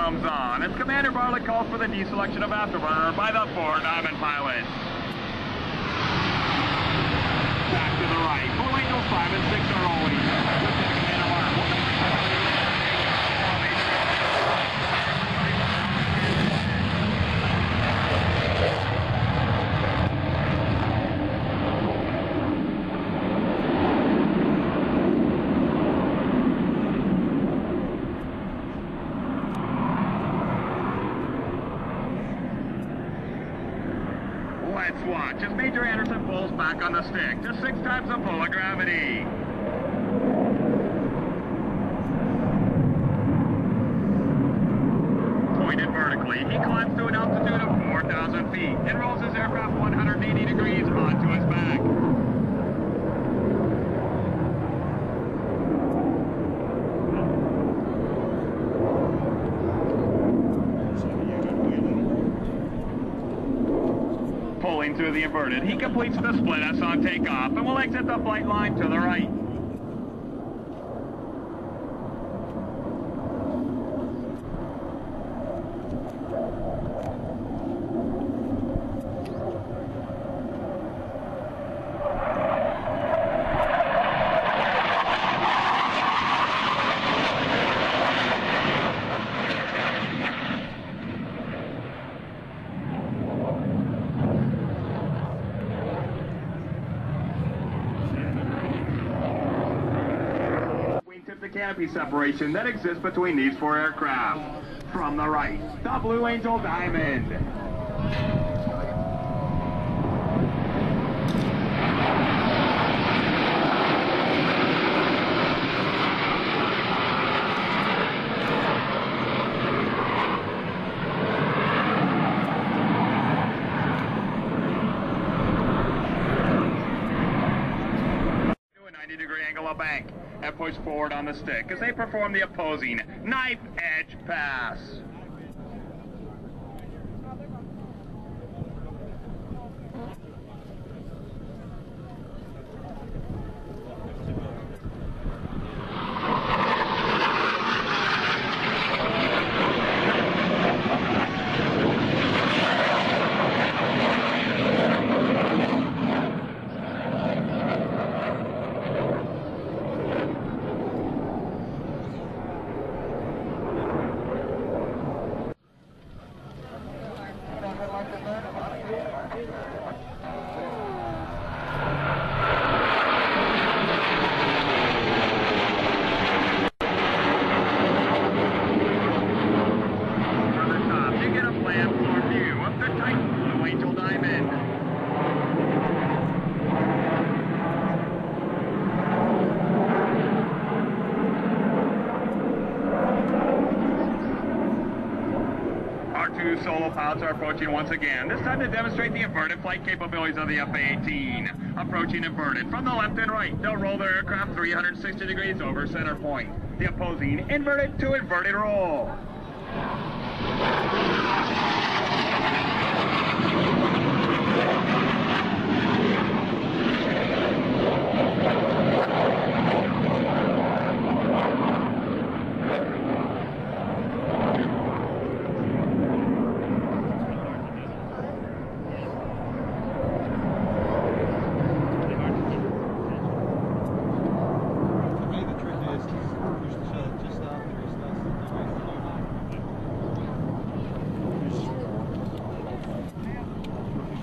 comes on as Commander Bartlett calls for the deselection of Afterburner by the 4 Diamond pilots. Back to the right. Blue Angels 5 and 6 are always. Lieutenant Commander Mark. Let's watch as Major Anderson pulls back on the stick to 6 times the pull of gravity. Pointed vertically, he climbs to an altitude of 4,000 feet and rolls his aircraft 180 degrees onto his back. Pulling through the inverted, he completes the split S on takeoff and will exit the flight line to the right. The canopy separation that exists between these 4 aircraft. From the right, the Blue Angel Diamond. To a 90-degree angle of bank and push forward on the stick as they perform the opposing knife edge pass. Two solo pilots are approaching once again, this time to demonstrate the inverted flight capabilities of the F-18. Approaching inverted from the left and right, they'll roll their aircraft 360 degrees over center point. The opposing inverted to inverted roll.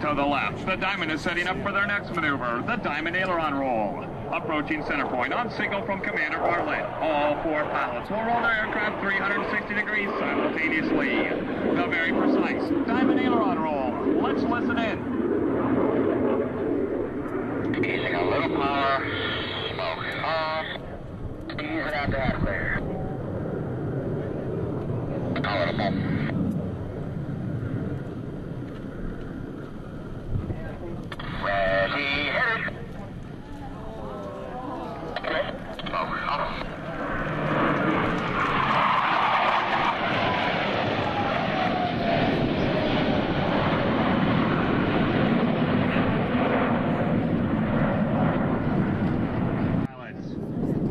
To the left, the Diamond is setting up for their next maneuver, the Diamond Aileron Roll. Approaching center point on signal from Commander Bartlett. All 4 pilots will roll their aircraft 360 degrees simultaneously. The very precise Diamond Aileron Roll. Let's listen in. Easing a little power, smoke off, easing out the atmosphere. A little more. Ready, hit it. Smoke off.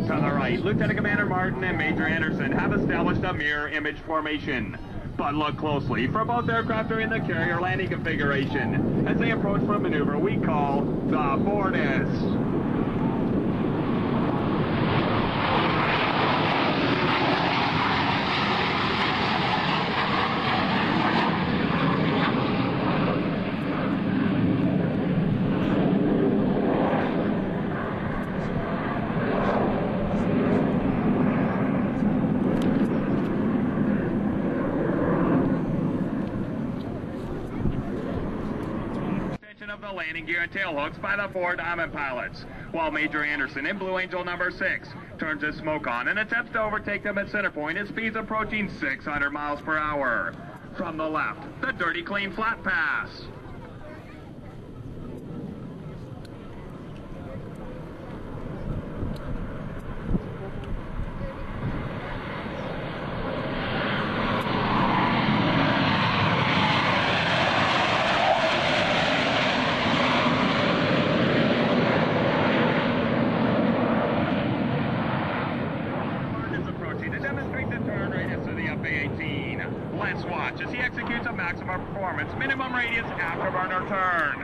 To the right. right, Lieutenant Commander Martin and Major Anderson have established a mirror image formation. But look closely, for both aircraft are in the carrier landing configuration as they approach for a maneuver we call the Vortis. Of the landing gear and tail hooks by the 4 Diamond pilots, while Major Anderson in Blue Angel number 6 turns his smoke on and attempts to overtake them at center point at speeds approaching 600 miles per hour. From the left, the dirty clean flat pass. Let's watch as he executes a maximum performance minimum radius afterburner turn.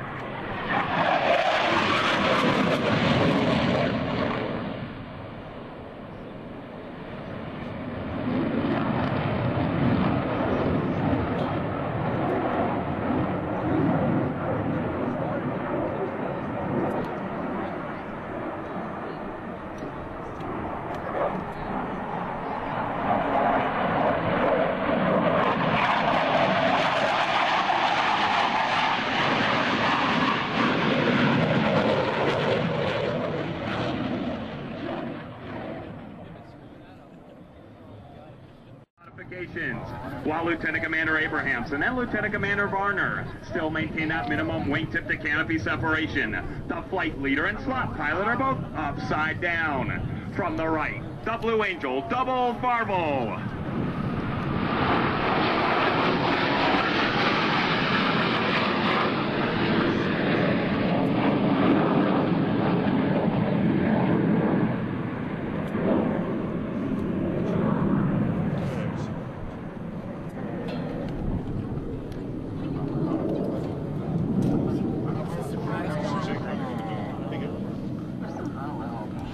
While Lieutenant Commander Abrahamson and Lieutenant Commander Varner still maintain that minimum wingtip to canopy separation, the flight leader and slot pilot are both upside down. From the right, the Blue Angel double varvel.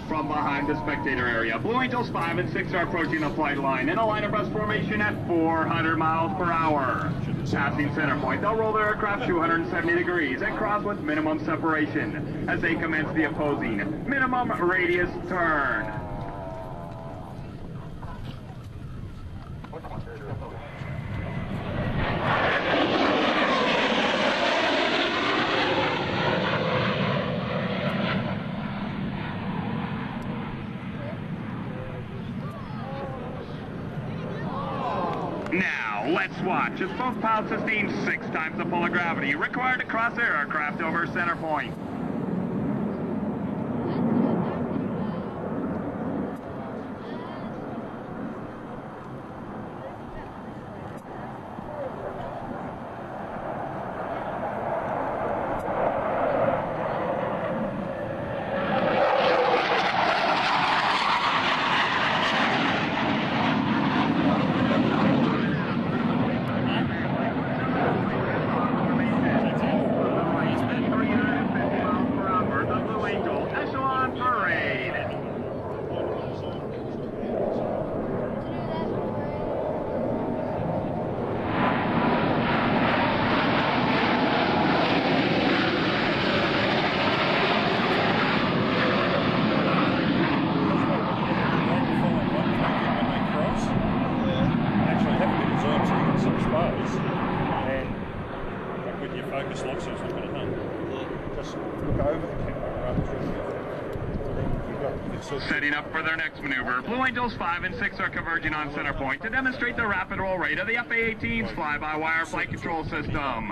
From behind the spectator area, Blue Angels 5 and 6 are approaching the flight line in a line abreast formation at 400 miles per hour. Passing center point, they'll roll their aircraft 270 degrees and cross with minimum separation as they commence the opposing minimum radius turn. Now, let's watch as both pilots sustain 6 times the pull of gravity required to cross their aircraft over center point. focus lock so it's not going to hang. Just look over the camera. Setting up for their next maneuver, Blue Angels 5 and 6 are converging on center point to demonstrate the rapid roll rate of the FA-18's fly-by-wire flight control system.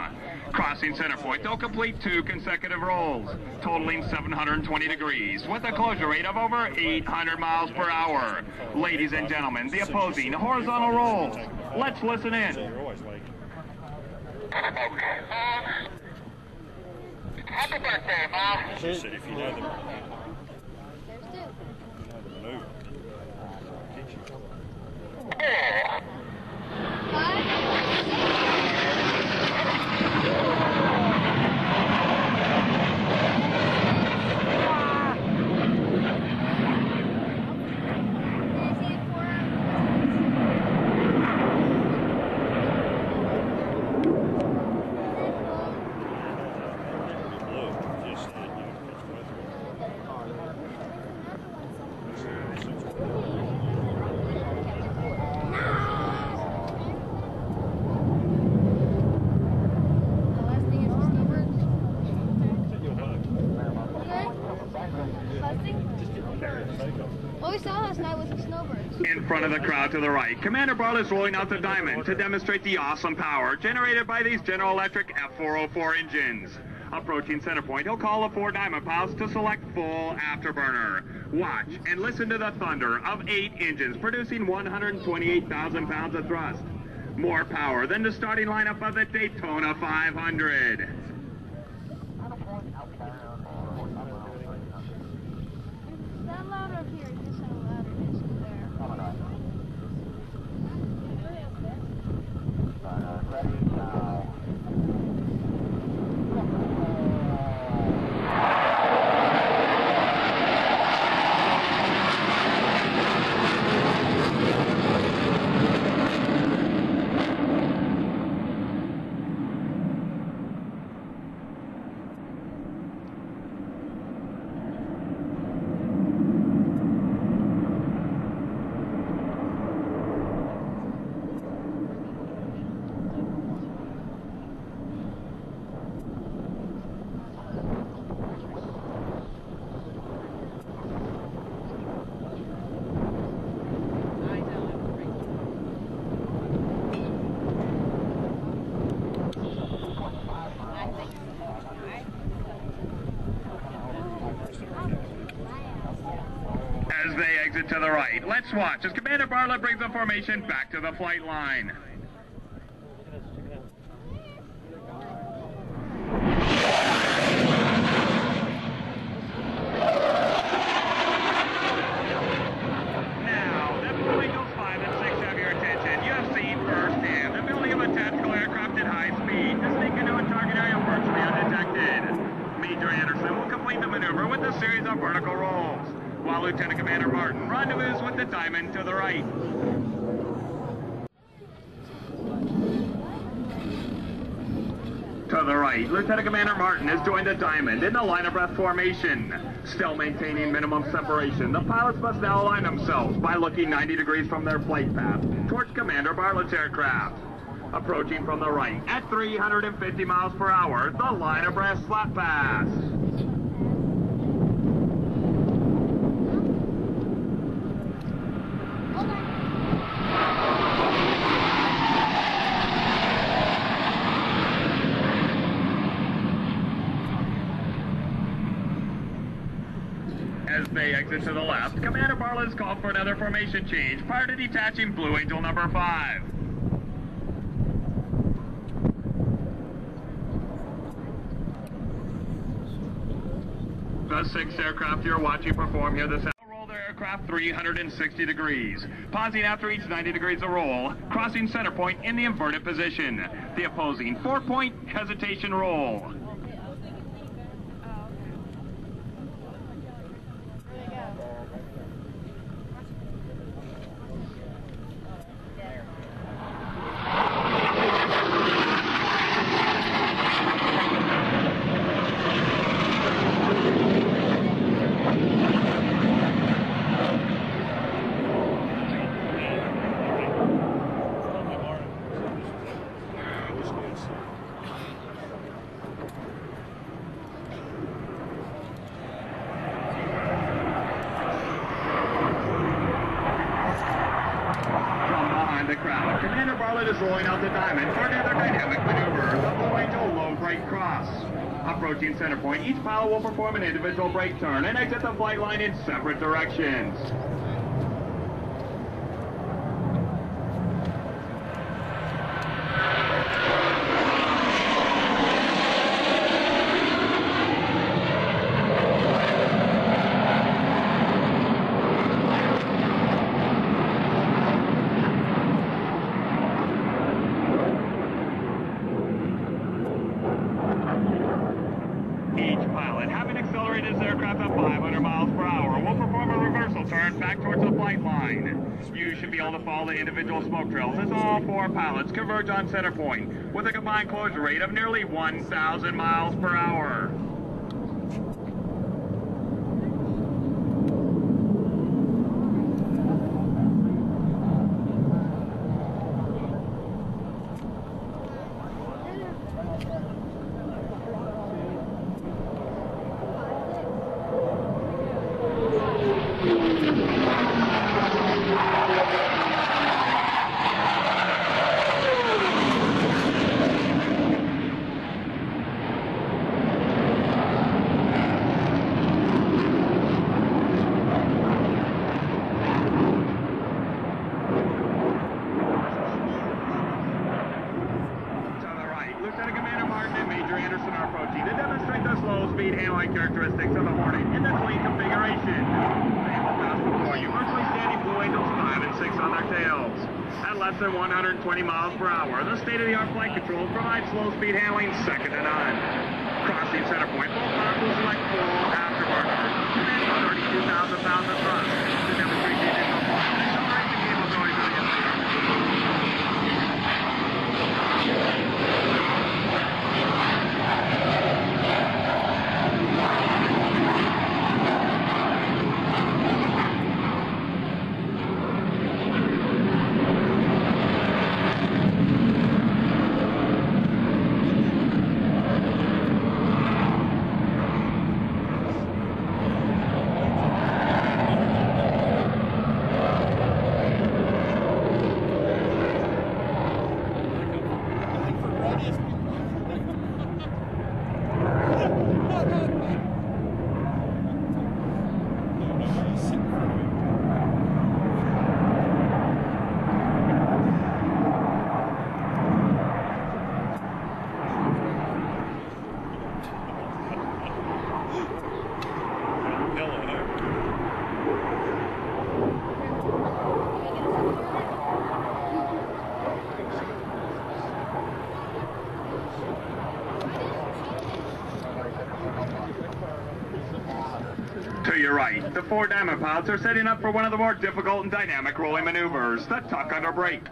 Crossing center point, they'll complete 2 consecutive rolls, totaling 720 degrees, with a closure rate of over 800 miles per hour. Ladies and gentlemen, the opposing horizontal rolls. Let's listen in. Happy birthday, Mom. She said if you know the maneuver. What we saw last night was the snowbirds. In front of the crowd to the right, Commander Barlow is rolling out the Diamond to demonstrate the awesome power generated by these General Electric F404 engines. Approaching center point, he'll call the 4 Diamond pilots to select full afterburner. Watch and listen to the thunder of 8 engines producing 128,000 pounds of thrust. More power than the starting lineup of the Daytona 500. Is that louder up here? It just sounded louder just there. As they exit to the right, let's watch as Commander Barlow brings the formation back to the flight line. Now, the vehicles 5 and 6 have your attention. You have seen firsthand the building of a tactical aircraft at high speed to sneak into a target area virtually undetected. Major Anderson will complete the maneuver with a series of vertical rolls, while Lieutenant Commander Martin rendezvous with the Diamond to the right. To the right, Lieutenant Commander Martin has joined the Diamond in the line of breath formation. Still maintaining minimum separation, the pilots must now align themselves by looking 90 degrees from their flight path towards Commander Bartlett's aircraft. Approaching from the right at 350 miles per hour, the line of breath slap pass. As they exit to the left, Commander Barlow has called for another formation change prior to detaching Blue Angel number 5. The 6 aircraft you're watching perform here this afternoon roll their aircraft 360 degrees, pausing after each 90 degrees of roll, crossing center point in the inverted position. The opposing 4-point hesitation roll. The crowd, Commander Bartlett is rolling out the Diamond for another dynamic maneuver, the Blue Angel low brake cross. Approaching center point, each pilot will perform an individual brake turn and exit the flight line in separate directions. His aircraft at 500 miles per hour will perform a reversal turn back towards the flight line. You should be able to follow the individual smoke trails as all 4 pilots converge on center point with a combined closure rate of nearly 1,000 miles per hour. At less than 120 miles per hour, the state-of-the-art flight controls provide slow-speed handling second to none. Crossing center point, both pilots will select full afterburner, commanding 32,000 pounds of thrust to demonstrate the additional flight and accelerate the capabilities of the To your right, the four Diamond pilots are setting up for one of the more difficult and dynamic rolling maneuvers, the tuck under brake.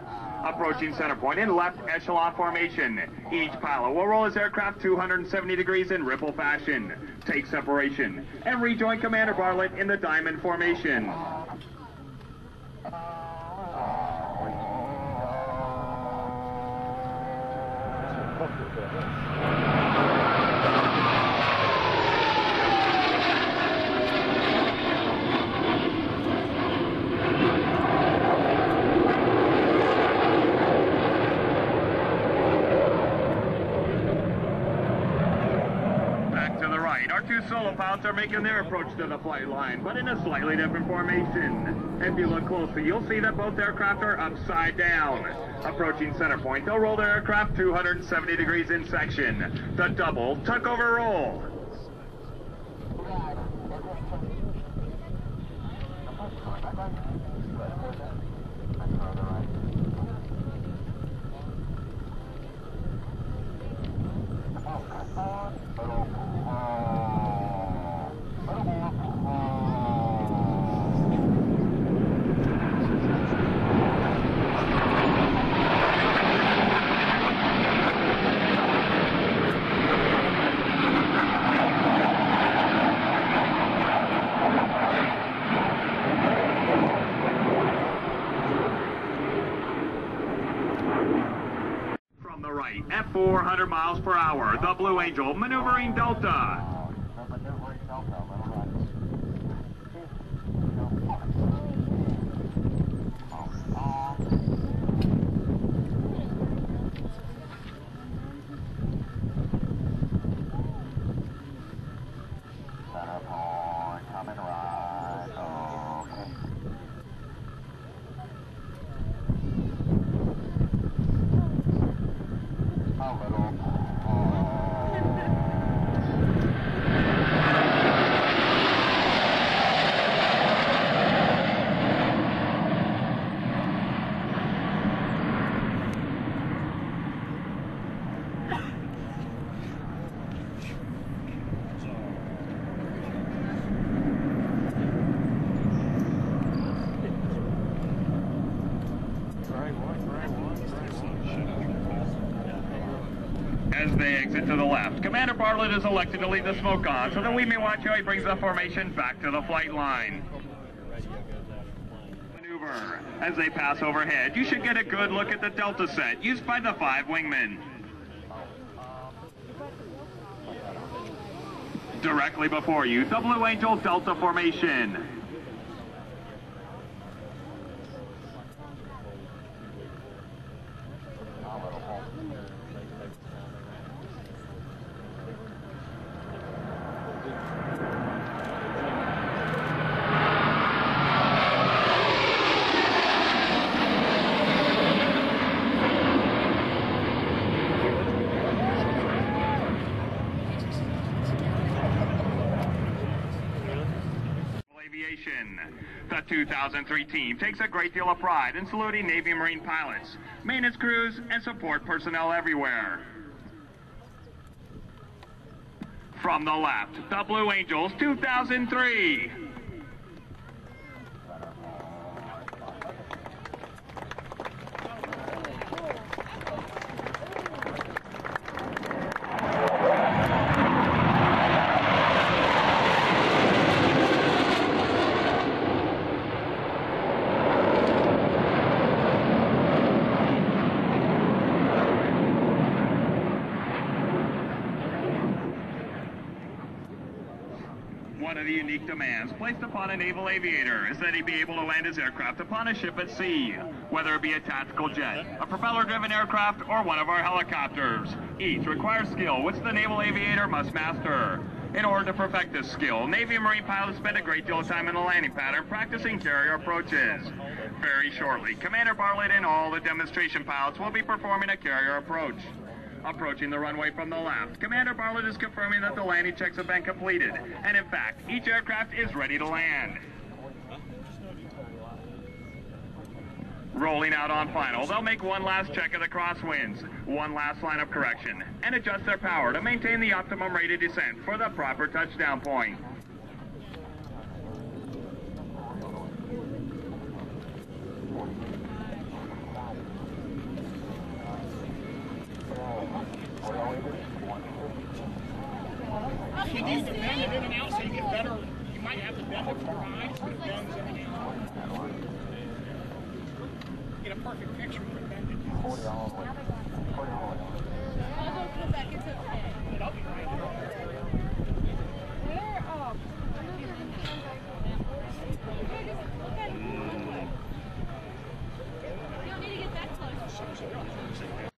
Approaching center point in left echelon formation. Each pilot will roll his aircraft 270 degrees in ripple fashion, take separation, and rejoin Commander Bartlett in the Diamond formation. Our two solo pilots are making their approach to the flight line, but in a slightly different formation. If you look closely, you'll see that both aircraft are upside down. Approaching center point, they'll roll their aircraft 270 degrees in section. The double tuck over roll. At 400 miles per hour, the Blue Angel maneuvering Delta. As they exit to the left, Commander Bartlett is elected to leave the smoke on so that we may watch how he brings the formation back to the flight line. Maneuver. As they pass overhead, you should get a good look at the Delta set used by the 5 wingmen. Directly before you, the Blue Angel Delta formation. The 2003 team takes a great deal of pride in saluting Navy Marine pilots, maintenance crews, and support personnel everywhere. From the left, the Blue Angels 2003. One of the unique demands placed upon a naval aviator is that he be able to land his aircraft upon a ship at sea, whether it be a tactical jet, a propeller-driven aircraft, or one of our helicopters. Each requires skill which the naval aviator must master. In order to perfect this skill, Navy and Marine pilots spend a great deal of time in the landing pattern practicing carrier approaches. Very shortly, Commander Bartlett and all the demonstration pilots will be performing a carrier approach. Approaching the runway from the left, Commander Bartlett is confirming that the landing checks have been completed, and in fact, each aircraft is ready to land. Rolling out on final, they'll make one last check of the crosswinds, one last line of correction, and adjust their power to maintain the optimum rate of descent for the proper touchdown point. You need to bend it in and out so you get better. You might have to bend it 4 eyes so it bends in and out. Get a perfect picture of it bended. I'll go put it back into the bag. It'll be right. Where? Oh. You don't need to get that close.